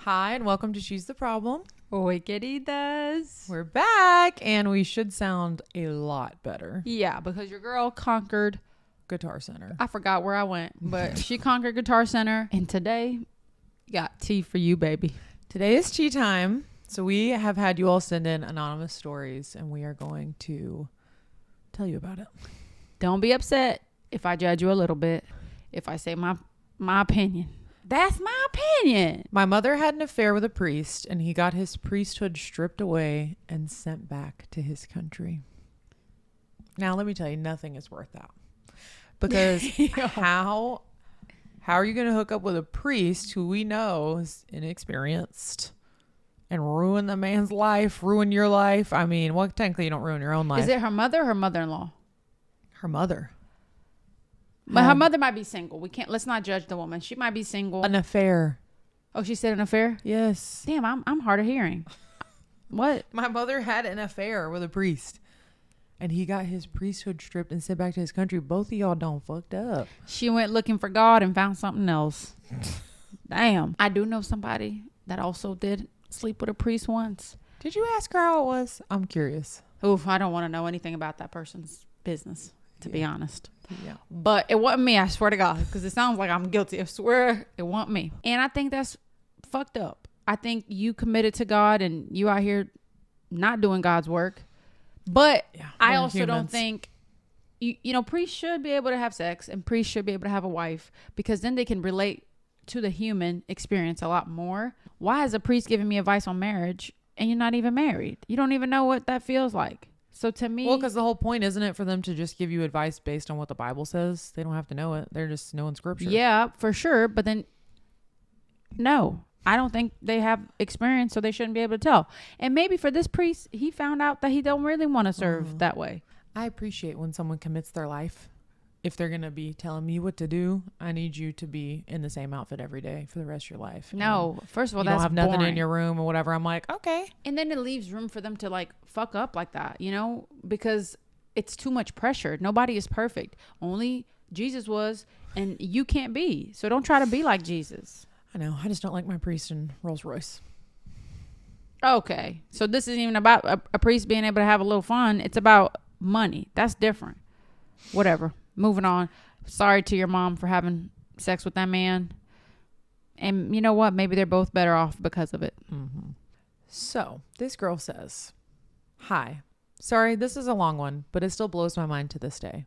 Hi, and welcome to She's the Problem. Oi, queridas. We're back, and we should sound a lot better. Yeah, because your girl conquered Guitar Center. I forgot where I went, but she conquered Guitar Center, and today got tea for you, baby. Today is tea time, so we have had you all send in anonymous stories, and we are going to tell you about it. Don't be upset if I judge you a little bit, if I say my opinion. That's my opinion. My mother had an affair with a priest, and he got his priesthood stripped away and sent back to his country. Now, let me tell you, nothing is worth that. Because how are you going to hook up with a priest who we know is inexperienced and ruin the man's life, ruin your life? I mean, well, technically you don't ruin your own life. Is it her mother or her mother-in-law? Her mother. But her mother might be single. Let's not judge the woman. She might be single. An affair. Oh, she said an affair? Yes. Damn, I'm hard of hearing. What? My mother had an affair with a priest, and he got his priesthood stripped and sent back to his country. Both of y'all done fucked up. She went looking for God and found something else. Damn. I do know somebody that also did sleep with a priest once. Did you ask her how it was? I'm curious. Oof, I don't want to know anything about that person's business, to be honest. Yeah. But it wasn't me, I swear to God, because it sounds like I'm guilty. I swear it wasn't me. And I think that's fucked up. I think you committed to God and you out here not doing God's work. But yeah, I also don't think, you know, priests should be able to have sex and priests should be able to have a wife, because then they can relate to the human experience a lot more. Why is a priest giving me advice on marriage and you're not even married? You don't even know what that feels like. So to me... Well, because the whole point, isn't it, for them to just give you advice based on what the Bible says? They don't have to know it. They're just knowing scripture. Yeah, for sure. But then, no, I don't think they have experience, so they shouldn't be able to tell. And maybe for this priest, he found out that he don't really want to serve that way. I appreciate when someone commits their life. If they're going to be telling me what to do, I need you to be in the same outfit every day for the rest of your life. No, first of all, you that's don't have nothing boring. in your room or whatever. I'm like, okay. And then it leaves room for them to like fuck up like that, you know, because it's too much pressure. Nobody is perfect. Only Jesus was, and you can't be. So don't try to be like Jesus. I know. I just don't like my priest in Rolls Royce. Okay. So this isn't even about a priest being able to have a little fun. It's about money. That's different. Whatever. Moving on. Sorry to your mom for having sex with that man. And you know what? Maybe they're both better off because of it. Mm-hmm. So this girl says, "Hi. Sorry, this is a long one, but it still blows my mind to this day.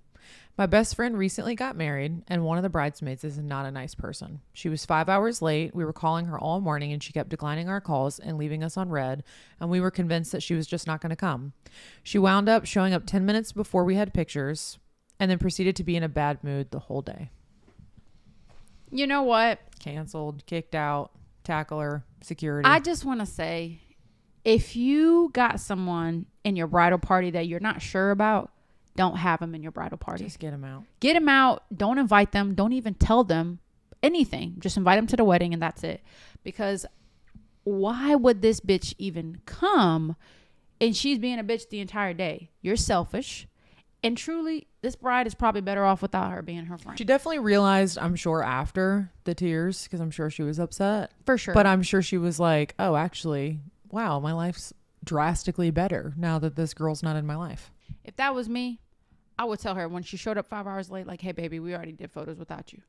My best friend recently got married, and one of the bridesmaids is not a nice person. She was 5 hours late. We were calling her all morning, and she kept declining our calls and leaving us on red, and we were convinced that she was just not going to come. She wound up showing up 10 minutes before we had pictures, and then proceeded to be in a bad mood the whole day. You know what? Canceled, kicked out, tackler, security. I just want to say, if you got someone in your bridal party that you're not sure about, don't have them in your bridal party. Just get them out. Get them out. Don't invite them. Don't even tell them anything. Just invite them to the wedding and that's it. Because why would this bitch even come? And she's being a bitch the entire day. You're selfish. And truly, this bride is probably better off without her being her friend. She definitely realized, I'm sure, after the tears, because I'm sure she was upset. For sure. But I'm sure she was like, oh, actually, wow, my life's drastically better now that this girl's not in my life. If that was me, I would tell her when she showed up 5 hours late, like, hey, baby, we already did photos without you.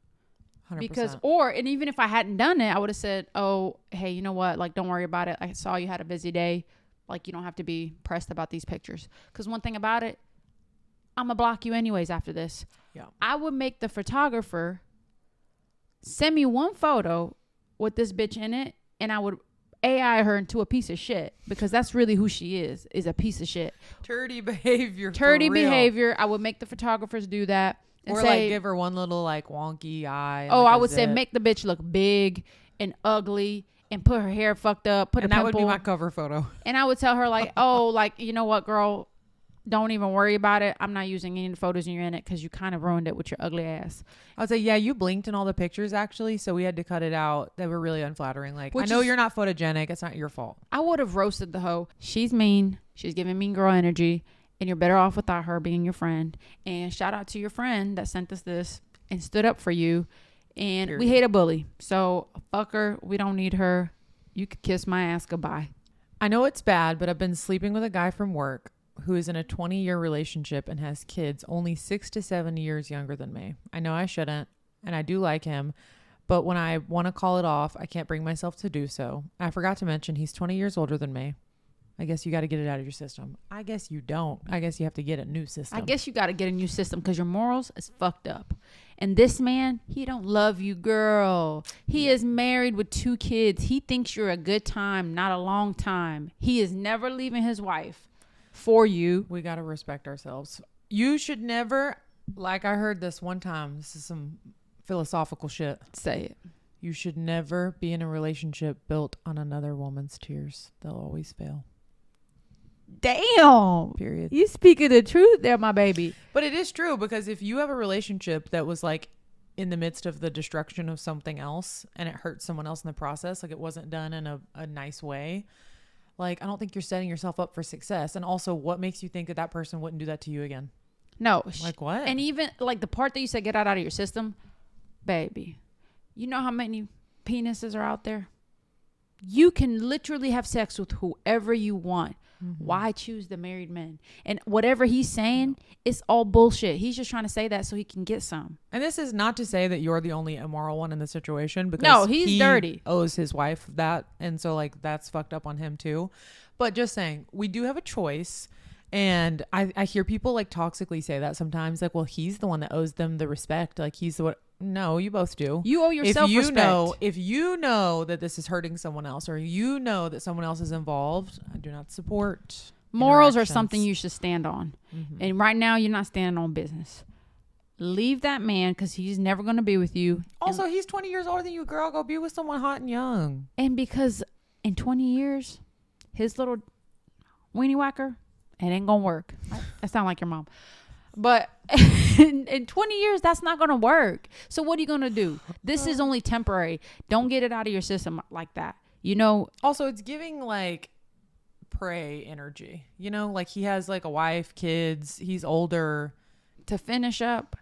100%. Because, and even if I hadn't done it, I would have said, oh, hey, you know what? Like, don't worry about it. I saw you had a busy day. Like, you don't have to be pressed about these pictures. Because one thing about it, I'm going to block you anyways after this. Yeah. I would make the photographer send me one photo with this bitch in it, and I would AI her into a piece of shit, because that's really who she is a piece of shit. Turdy behavior. Turdy behavior. I would make the photographers do that. And or say, like give her one little like wonky eye. Oh, like I would say make the bitch look big and ugly and put her hair fucked up. And that would be my cover photo. And I would tell her like, oh, like, you know what, girl? Don't even worry about it. I'm not using any photos you're in it because you kind of ruined it with your ugly ass. I would say, yeah, you blinked in all the pictures actually, so we had to cut it out. They were really unflattering. Like, I know you're not photogenic. It's not your fault. I would have roasted the hoe. She's mean. She's giving mean girl energy, and you're better off without her being your friend. And shout out to your friend that sent us this and stood up for you. And we hate a bully. So fuck her. We don't need her. You could kiss my ass goodbye. I know it's bad, but I've been sleeping with a guy from work who is in a 20-year relationship and has kids only 6 to 7 years younger than me. I know I shouldn't, and I do like him, but when I want to call it off, I can't bring myself to do so. I forgot to mention he's 20 years older than me. I guess you got to get it out of your system. I guess you don't. I guess you have to get a new system. I guess you got to get a new system because your morals is fucked up. And this man, he don't love you, girl. He is married with 2 kids. He thinks you're a good time, not a long time. He is never leaving his wife for you. We got to respect ourselves. You should never, like I heard this one time, this is some philosophical shit. Say it. You should never be in a relationship built on another woman's tears. They'll always fail. Damn. Period. You speaking the truth there, my baby. But it is true, because if you have a relationship that was like in the midst of the destruction of something else and it hurt someone else in the process, like it wasn't done in a nice way, like I don't think you're setting yourself up for success. And also, what makes you think that that person wouldn't do that to you again? No. Like what? And even like the part that you said, get out of your system, baby. You know how many penises are out there? You can literally have sex with whoever you want. Mm-hmm. Why choose the married men? And whatever he's saying, it's all bullshit. He's just trying to say that so he can get some. And this is not to say that you're the only immoral one in the situation, because no, he's he dirty. Owes his wife that, and so like that's fucked up on him too. But just saying, we do have a choice. And I hear people like toxically say that sometimes, like, well, he's the one that owes them the respect. Like he's the one. No, you both do. You owe yourself respect. If you know that this is hurting someone else, or you know that someone else is involved, I do not support. Morals are something you should stand on. Mm-hmm. And right now you're not standing on business. Leave that man, because he's never going to be with you. Also, he's 20 years older than you, girl. Go be with someone hot and young. And because in 20 years, his little weenie whacker, it ain't going to work. That sound like your mom. But in 20 years, that's not going to work. So what are you going to do? This is only temporary. Don't get it out of your system like that. You know. Also, it's giving like prey energy. You know, like he has like a wife, kids. He's older. To finish up,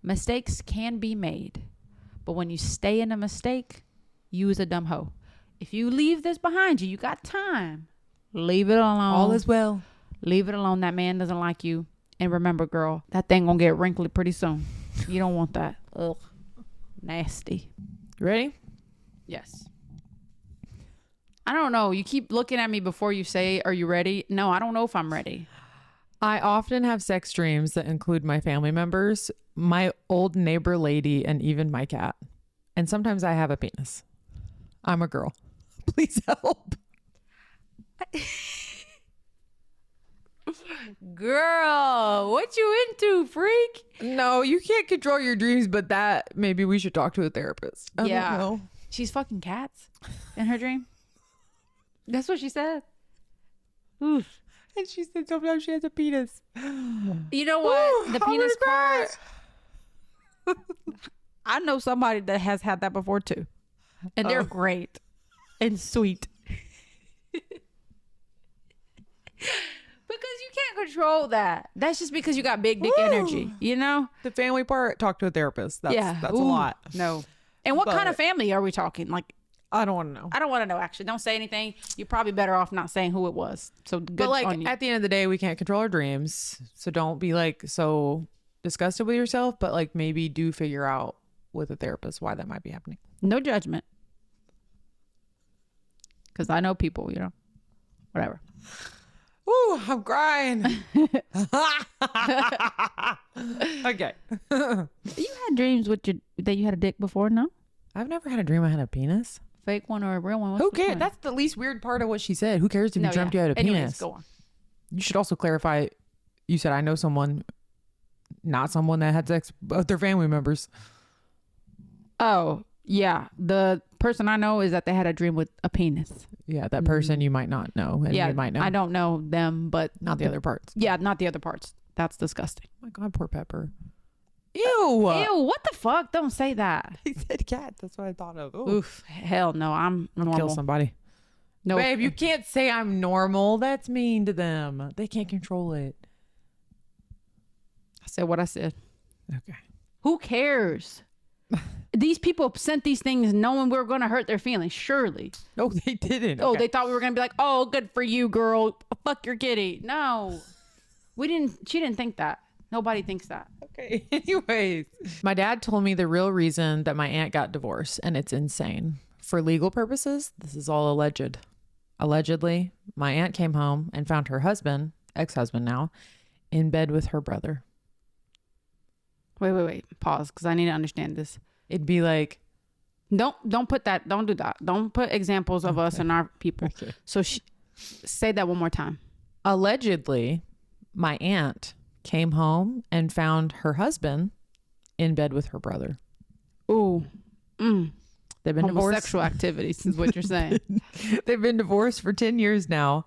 mistakes can be made. But when you stay in a mistake, you is a dumb hoe. If you leave this behind you, you got time. Leave it alone. All is well. Leave it alone. That man doesn't like you. And remember, girl, that thing gonna get wrinkly pretty soon. You don't want that. Ugh. Nasty. You ready? Yes. I don't know. You keep looking at me before you say, are you ready? No, I don't know if I'm ready. I often have sex dreams that include my family members, my old neighbor lady, and even my cat. And sometimes I have a penis. I'm a girl. Please help. Girl, what you into, freak? No, you can't control your dreams, but that maybe we should talk to a therapist. I don't know. She's fucking cats in her dream. That's what she said. Oof. And she said sometimes she has a penis. You know what? The penis part. I know somebody that has had that before too. And they're great and sweet. Because you can't control that. That's just because you got big dick energy, you know? The family part, talk to a therapist. That's a lot. No. And what kind of family are we talking? Like, I don't want to know. I don't want to know, actually. Don't say anything. You're probably better off not saying who it was. So good but like on you. at the end of the day, we can't control our dreams. So don't be like so disgusted with yourself, but like maybe do figure out with a therapist why that might be happening. No judgment. Because I know people, you know, whatever. Ooh, I'm crying. Okay. You had dreams with that you had a dick before, no? I've never had a dream I had a penis. Fake one or a real one? What's Who the cares? point? That's the least weird part of what she said. Who cares if you dreamt you had a Anyways, penis? go on. You should also clarify. You said I know someone, not someone that had sex with their family members. Oh, yeah. The person I know is that they had a dream with a penis. Yeah, that person you might not know. And Yeah, you might know. I don't know them, but Not the other parts. yeah, not the other parts. That's disgusting. Oh my God, poor Pepper. Ew. Ew, what the fuck? Don't say that. He said cat. That's what I thought of. Ooh. Oof. Hell no. I'm normal. Kill somebody. No, Babe, you can't say I'm normal. That's mean to them. They can't control it. I said what I said. Okay. Who cares? These people sent these things knowing we were going to hurt their feelings. Surely. No, they didn't. Oh, Okay. they thought we were going to be like, oh, good for you, girl. Fuck your kitty. No. She didn't think that. Nobody thinks that. Okay. Anyways, my dad told me the real reason that my aunt got divorced, and it's insane. For legal purposes, this is all alleged. Allegedly, my aunt came home and found her husband, ex-husband now, in bed with her brother. Wait. Pause, because I need to understand this. It'd be like, don't put that. Don't do that. Don't put examples of us and our people. Okay. So say that one more time. Allegedly, my aunt came home and found her husband in bed with her brother. Ooh. They've been divorced. Homosexual activities is what you're saying. They've been divorced for 10 years now.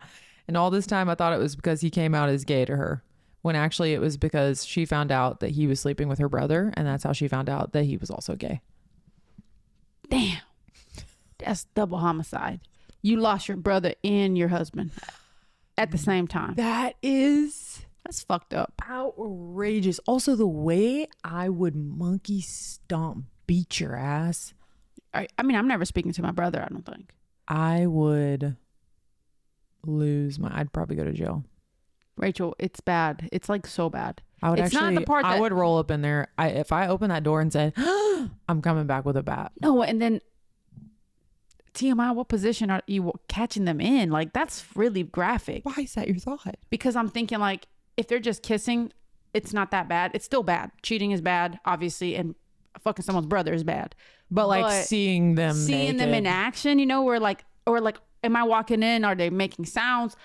And all this time I thought it was because he came out as gay to her, when actually it was because she found out that he was sleeping with her brother. And that's how she found out that he was also gay. Damn. That's double homicide. You lost your brother and your husband at the same time. That's fucked up. Outrageous. Also, the way I would monkey stomp beat your ass. I mean, I'm never speaking to my brother, I don't think. I would I'd probably go to jail. Rachel, it's bad. It's like so bad. I would it's not the part that, I would roll up in there. If I opened that door and said, I'm coming back with a bat. No, and then TMI, what position are you catching them in? Like, that's really graphic. Why is that your thought? Because I'm thinking, like, if they're just kissing, it's not that bad. It's still bad. Cheating is bad, obviously, and fucking someone's brother is bad. But seeing them in action, where like, am I walking in? Are they making sounds?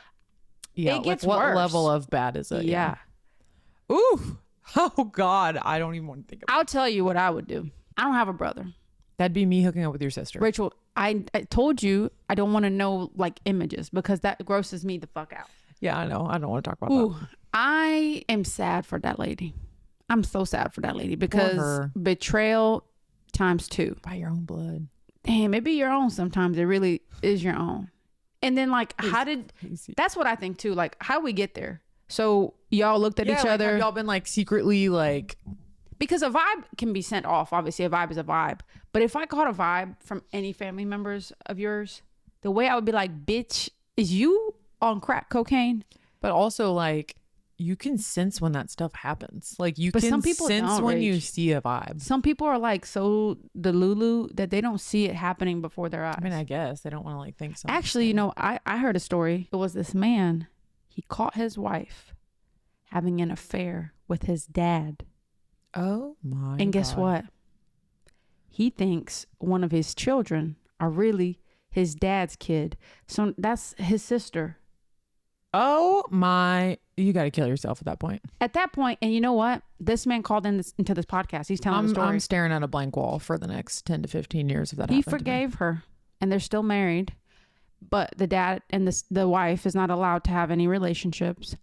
Yeah, it gets what worse. level of bad is it? Yeah. Ooh. Oh God, I don't even want to think about it. I'll tell you what I would do. I don't have a brother. That'd be me hooking up with your sister. Rachel, I told you I don't want to know like images because that grosses me the fuck out. Yeah, I know. I don't want to talk about that. I am sad for that lady. I'm so sad for that lady because betrayal times 2. By your own blood. Damn, it be your own sometimes. It really is your own. And then like, that's what I think too. Like, how we get there? So y'all looked at each other. Have y'all been like secretly like... Because a vibe can be sent off. Obviously, a vibe is a vibe. But if I caught a vibe from any family members of yours, the way I would be like, bitch, is you on crack cocaine? But also like, you can sense when that stuff happens. Like you can some people sense when you see a vibe. Some people are like so delulu that they don't see it happening before their eyes. I mean, I guess they don't want to like think so. Actually, I heard a story. It was this man. He caught his wife having an affair with his dad. Oh my! And guess God. what? He thinks one of his children are really his dad's kid. So that's his sister. Oh my! You got to kill yourself at that point. At that point, and you know what? This man called into this podcast. He's telling the story. I'm staring at a blank wall for the next 10 to 15 years if that He happened forgave her, and they're still married. But the dad and the wife is not allowed to have any relationships.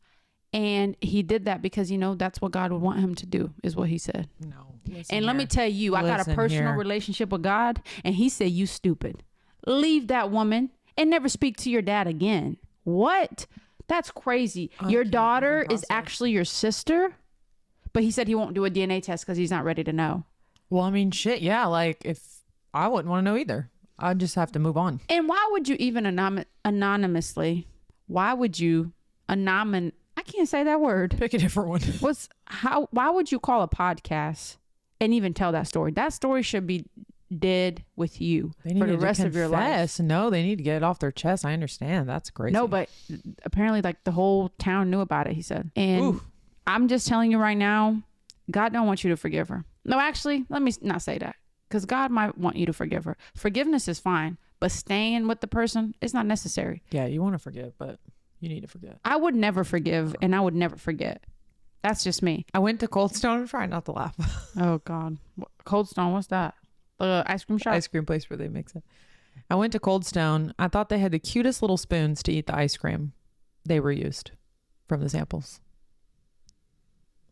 And he did that because, that's what God would want him to do, is what he said. No. And let me tell you, I got a personal relationship with God, and he said, you stupid. Leave that woman and never speak to your dad again. What? That's crazy. Your daughter is actually your sister? But he said he won't do a DNA test because he's not ready to know. Well, I mean, shit, yeah. Like, if I wouldn't want to know either. I'd just have to move on. And why would you even anonymously, I can't say that word. Pick a different one. Why would you call a podcast and even tell that story? That story should be dead with you for the rest of your life. No, they need to get it off their chest. I understand. That's crazy. No, but apparently like the whole town knew about it, he said. And I'm just telling you right now, God don't want you to forgive her. No, actually, let me not say that. Because God might want you to forgive her. Forgiveness is fine, but staying with the person is not necessary. Yeah, you want to forgive, but you need to forget. I would never forgive, and I would never forget. That's just me. I went to Cold Stone and try not to laugh. Oh, God. Cold Stone, what's that? The ice cream shop? Ice cream place where they mix it. I went to Cold Stone. I thought they had the cutest little spoons to eat the ice cream. They were used from the samples.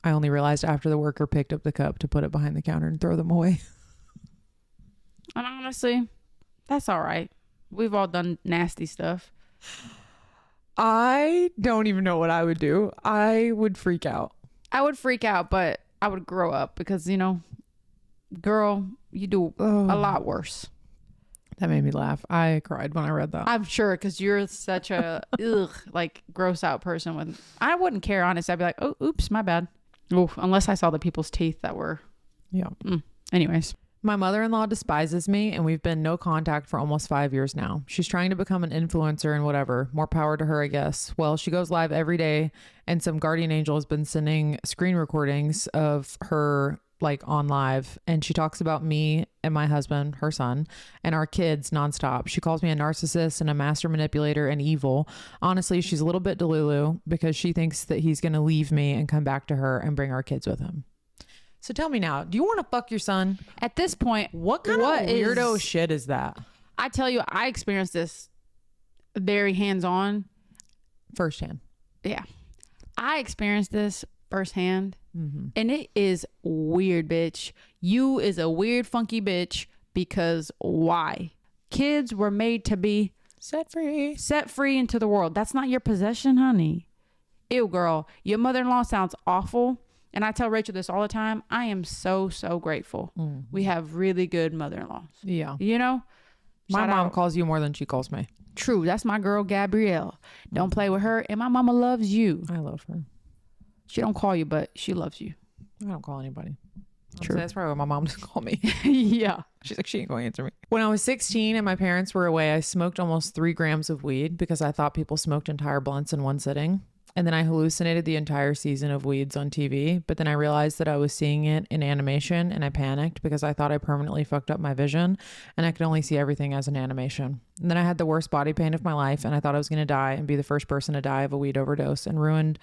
I only realized after the worker picked up the cup to put it behind the counter and throw them away. And honestly, that's all right. We've all done nasty stuff. I don't even know what I would do. I would freak out. I would freak out, but I would grow up because, girl, You do a lot worse. That made me laugh. I cried when I read that. I'm sure, because you're such a like gross out person. I wouldn't care, honestly. I'd be like, oh, oops, my bad. Oof, unless I saw the people's teeth that were. Yeah. Anyways. My mother-in-law despises me, and we've been no contact for almost 5 years now. She's trying to become an influencer and whatever. More power to her, I guess. Well, she goes live every day, and some guardian angel has been sending screen recordings of her like on live, and she talks about me and my husband, her son, and our kids nonstop. She calls me a narcissist and a master manipulator and evil. Honestly, she's a little bit delulu because she thinks that he's going to leave me and come back to her and bring our kids with him. So tell me now, do you want to fuck your son? At this point, what kind of weirdo shit is that? I tell you, I experienced this very hands-on. Firsthand. Yeah. I experienced this firsthand. And it is weird, bitch. You is a weird, funky bitch, because why? Kids were made to be set free into the world. That's not your possession, honey. Ew, girl. Your mother-in-law sounds awful. And I tell Rachel this all the time. I am so, so grateful. We have really good mother-in-laws. Yeah. You know? My mom calls you more than she calls me. True. That's my girl, Gabrielle. Don't play with her. And my mama loves you. I love her. She don't call you, but she loves you. I don't call anybody. True. That's probably why my mom doesn't call me. Yeah. She's like, she ain't going to answer me. When I was 16 and my parents were away, I smoked almost 3 grams of weed because I thought people smoked entire blunts in one sitting. And then I hallucinated the entire season of Weeds on TV. But then I realized that I was seeing it in animation, and I panicked because I thought I permanently fucked up my vision and I could only see everything as an animation. And then I had the worst body pain of my life, and I thought I was going to die and be the first person to die of a weed overdose, and ruined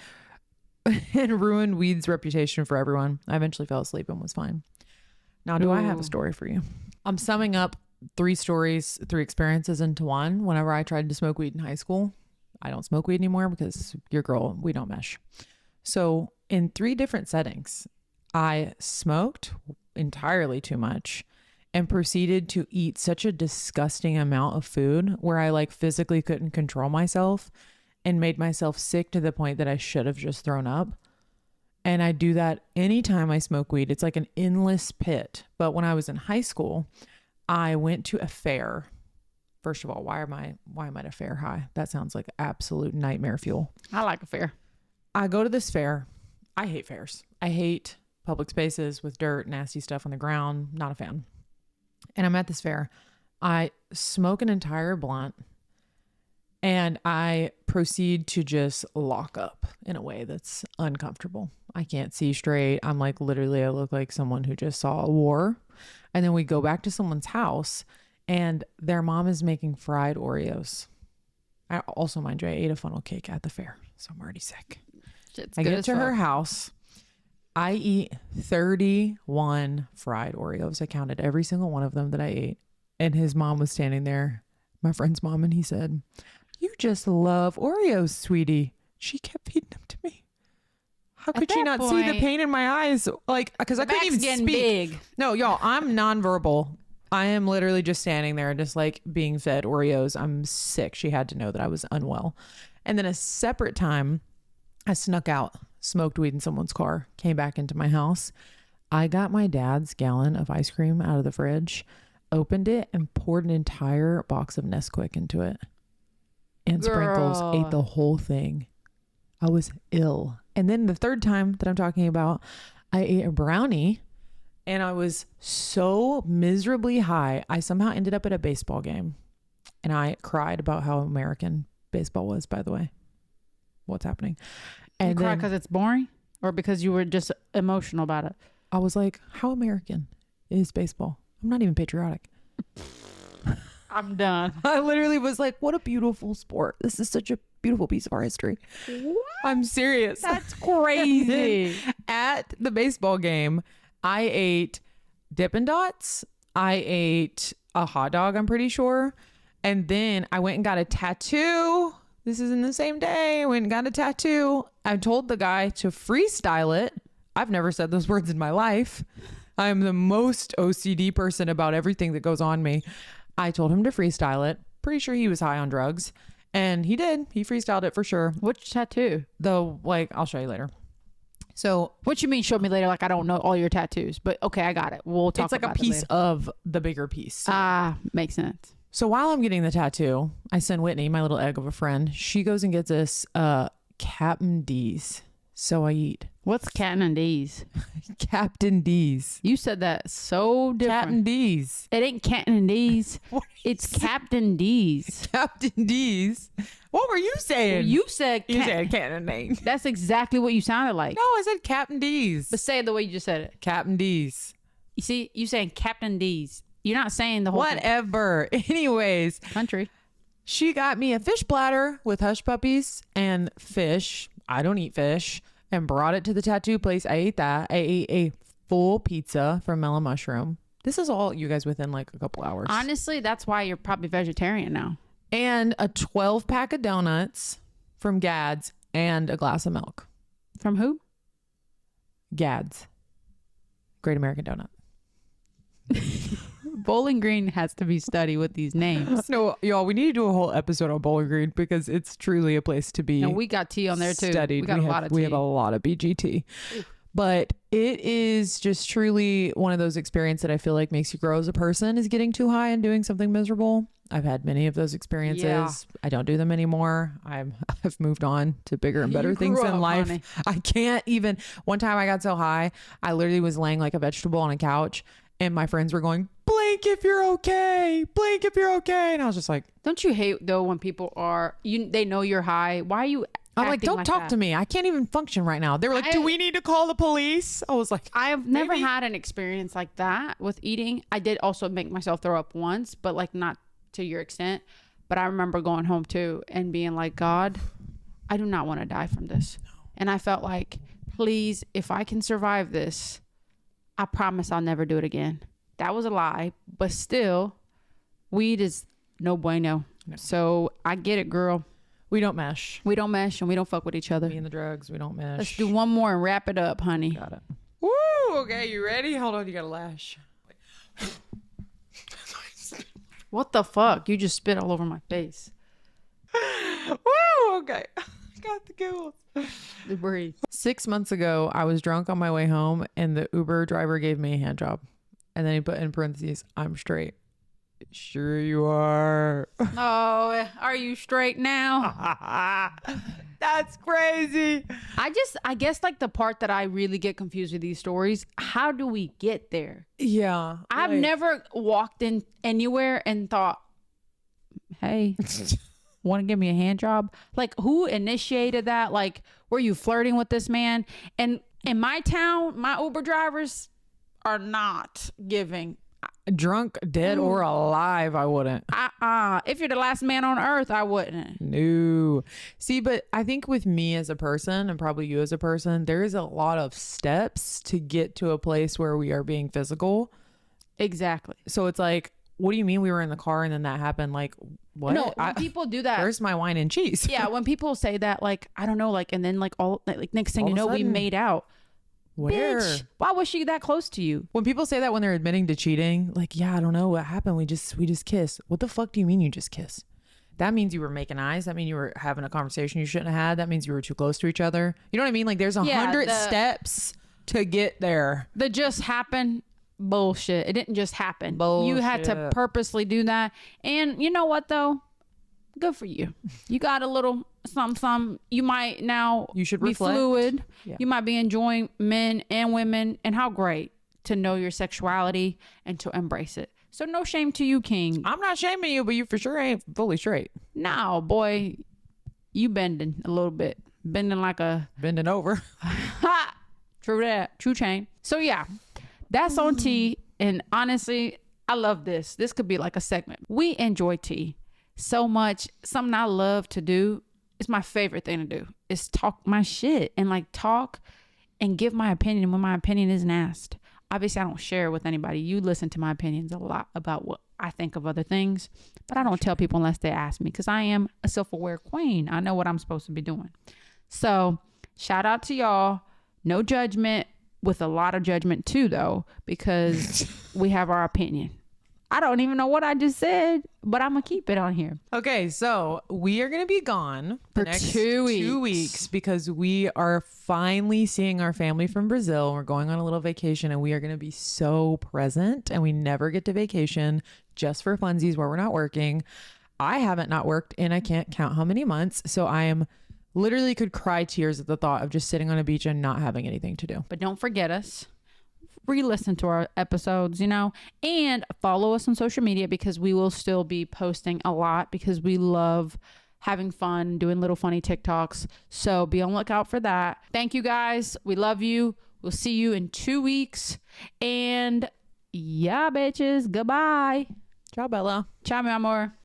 Weed's reputation for everyone. I eventually fell asleep and was fine. Now, do I have a story for you? I'm summing up 3 experiences into one. Whenever I tried to smoke weed in high school, I don't smoke weed anymore because your girl, we don't mesh. So in 3 different settings, I smoked entirely too much and proceeded to eat such a disgusting amount of food where I like physically couldn't control myself and made myself sick to the point that I should have just thrown up. And I do that anytime I smoke weed. It's like an endless pit. But when I was in high school, I went to a fair. First of all, why am I at a fair high? That sounds like absolute nightmare fuel. I like a fair. I go to this fair. I hate fairs. I hate public spaces with dirt, nasty stuff on the ground. Not a fan. And I'm at this fair. I smoke an entire blunt and I proceed to just lock up in a way that's uncomfortable. I can't see straight. I'm like, literally, I look like someone who just saw a war. And then we go back to someone's house and their mom is making fried Oreos. I also, mind you, I ate a funnel cake at the fair, so I'm already sick. I get to her house. I eat 31 fried Oreos. I counted every single one of them that I ate. And his mom was standing there, my friend's mom, and he said, "You just love Oreos, sweetie." She kept feeding them to me. How could she not see the pain in my eyes? Like, because I couldn't even speak. Big. No, y'all, I'm nonverbal. I am literally just standing there, just like being fed Oreos. I'm sick. She had to know that I was unwell. And then a separate time, I snuck out, smoked weed in someone's car, came back into my house. I got my dad's gallon of ice cream out of the fridge, opened it, and poured an entire box of Nesquik into it. And sprinkles, ate the whole thing. I was ill. And then the third time that I'm talking about, I ate a brownie and I was so miserably high. I somehow ended up at a baseball game and I cried about how American baseball was, by the way. What's happening? And you cried because it's boring or because you were just emotional about it? I was like, how American is baseball? I'm not even patriotic. I'm done. I literally was like, what a beautiful sport. This is such a beautiful piece of our history. What? I'm serious. That's crazy. At the baseball game, I ate Dippin' Dots. I ate a hot dog, I'm pretty sure. And then I went and got a tattoo. This is in the same day. I went and got a tattoo. I told the guy to freestyle it. I've never said those words in my life. I'm the most OCD person about everything that goes on me. I told him to freestyle it. Pretty sure he was high on drugs. And he did. He freestyled it for sure. Which tattoo? Though, like, I'll show you later. So What you mean show me later? Like I don't know all your tattoos, but okay, I got it. We'll talk it's like a about it piece later. of the bigger piece. Ah, makes sense. So while I'm getting the tattoo, I send Whitney, my little egg of a friend. She goes and gets us Captain D's. So I eat. What's Captain and D's? Captain D's. You said that so different. Captain D's. It ain't Captain and D's. What It's Captain D's. Captain D's. What were you saying? You said You said Captain D's. That's exactly what you sounded like. No, I said Captain D's. But say it the way you just said it. Captain D's. You see, you saying Captain D's. You're not saying the whole thing. Whatever. Anyways, Country. she got me a fish platter with hush puppies and fish. I don't eat fish. And brought it to the tattoo place. I ate that. I ate a full pizza from Mellow Mushroom. This is all you guys within like a couple hours. Honestly, that's why you're probably vegetarian now. And a 12 pack of donuts from Gads and a glass of milk. From who? Gads. Great American Donut. Bowling Green has to be studied with these names. No, y'all, we need to do a whole episode on Bowling Green because it's truly a place to be. And we got tea on there too. Studied. We got a lot of tea. We have a lot of BGT. But it is just truly one of those experiences that I feel like makes you grow as a person, is getting too high and doing something miserable. I've had many of those experiences. Yeah. I don't do them anymore. I've moved on to bigger and better You things grew in up, life. honey. I can't even. One time I got so high, I literally was laying like a vegetable on a couch, and my friends were going, "Blink if you're okay. Blink if you're okay." And I was just like, Don't you hate though when people are they know you're high? Why are you I'm like, acting don't talk that? to me. I can't even function right now. They were like, do we need to call the police? I was like, I've never maybe. had an experience like that with eating. I did also make myself throw up once, but like not to your extent. But I remember going home too and being like, God, I do not want to die from this. And I felt like, please, if I can survive this, I promise I'll never do it again. That was a lie, but still, weed is no bueno. No. So I get it, girl. we don't mesh. We don't mesh and we don't fuck with each other. Me and the drugs, we don't mesh. Let's do one more and wrap it up, honey. Got it. Woo! Okay, you ready? Hold on, you got to lash. What the fuck? You just spit all over my face. Woo! Okay. Got the giggles. Breathe. 6 months ago, I was drunk on my way home, and the Uber driver gave me a hand job. And then he put in parentheses, I'm straight. Sure you are. Oh, are you straight now? That's crazy. I guess like the part that I really get confused with these stories, how do we get there? Yeah. I've like- never walked in anywhere and thought, hey, want to give me a hand job? Like, who initiated that? Like, were you flirting with this man? And in my town, my Uber drivers are not giving. Drunk, dead, or alive, I wouldn't. If you're the last man on earth, I wouldn't. No. See, but I think with me as a person, and probably you as a person, there is a lot of steps to get to a place where we are being physical. Exactly. So it's like, what do you mean we were in the car and then that happened? Like, what? No, when people do that. Where's my wine and cheese? Yeah, when people say that, like, I don't know, like, and then like all like next thing All you of a know, we sudden. made out. Where? Bitch, why was she that close to you? When people say that when they're admitting to cheating, like, yeah, I don't know what happened. We just kissed. What the fuck do you mean you just kissed? That means you were making eyes. That means you were having a conversation you shouldn't have had. That means you were too close to each other. You know what I mean? Like, there's 100 steps to get there. The just happened bullshit. It didn't just happen. You had to Bullshit. purposely do that. And you know what though? Good for you. You got a little something. You might now You should be reflect. fluid. Yeah. You might be enjoying men and women. And how great to know your sexuality and to embrace it. So no shame to you, King. I'm not shaming you, but you for sure ain't fully straight. Now, boy, you bending a little bit. Bending like a Bending over. ha. True that. True chain. So yeah, that's on tea. And honestly, I love this. This could be like a segment. We enjoy tea so much. Something I love to do. It's my favorite thing to do is talk my shit and like talk and give my opinion when my opinion isn't asked. Obviously, I don't share it with anybody. You listen to my opinions a lot about what I think of other things, but I don't tell people unless they ask me because I am a self-aware queen. I know what I'm supposed to be doing. So shout out to y'all. No judgment, with a lot of judgment too, though, because we have our opinion. I don't even know what I just said, but I'm going to keep it on here. Okay, so we are going to be gone For the next 2 weeks because we are finally seeing our family from Brazil. We're going on a little vacation and we are going to be so present, and we never get to vacation just for funsies where we're not working. I haven't not worked in I can't count how many months, so I am literally could cry tears at the thought of just sitting on a beach and not having anything to do. But don't forget us. Re-listen to our episodes, you know, and follow us on social media because we will still be posting a lot because we love having fun, doing little funny TikToks. So be on the lookout for that. Thank you guys. We love you. We'll see you in 2 weeks. And yeah, bitches. Goodbye. Ciao, Bella. Ciao, mi amor.